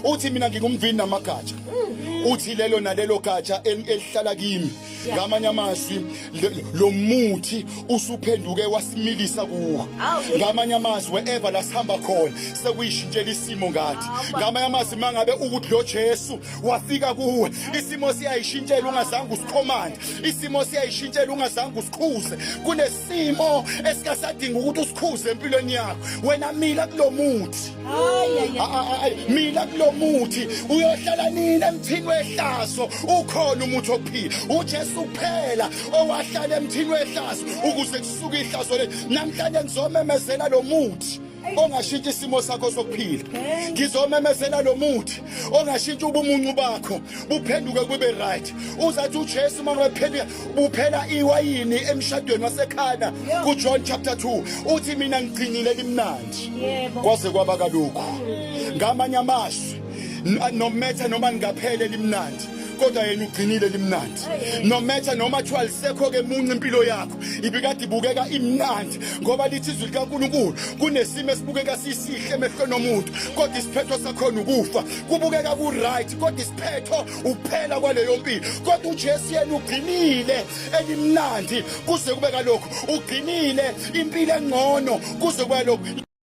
uthi mina ngingumvini namagatsha uthi lelo nalelo gatsha elihlala kimi ngamanye amazwi lo muthi usuphenduke wasimilisa kuwo ngamanye amazwi wherever lasihamba khona sekuyishintshela isimo ngathi ngamanye amazwi mangabe ukuthi lo Jesu wafika kuwe isimo siyayishintshela ungazange usicommand isimo siyayishintshela ungazange usikhuze kunesimo esikasadinga ukuthi usikhuze empilweni yakho wena mila kulomuthi mila kulomuthi uyohlala nini emthini wehlazo ukhona umuthi ophila uJesu kuphela owahlala emthini wehlazo ukuze kusuke ihlazo le namhlanje ngizomemezela lo muthi ongashintsha isimo sakho sokuphila ngizomemezela lo muthi ongashintsha ubumuncu bakho buphenduke kube right uzathi uJesu mangaphela buphela iwayini emshadweni wasekhana kuJohn chapter 2 uthi mina ngigcinile limnandi kwaze kwaba kalokho ngamanye amazwi no matter noma ningaphele limnandi kodwa yena ugcinile limnandi no matter noma kuthiwa lisekho ke muncu impilo yakho ibikade ibukeka imnandi ngoba lithi izwi likaNkulunkulu kunesimo esibukeka sisihle emehlweni omuntu kodwa isiphetho sakhona ukufa kubukeka ku right kodwa isiphetho uphela kwaleyo mpilo kodwa uJesu yena ugcinile elimnandi kuze kube kalokho ugcinile impilo engcono kuze kube lokho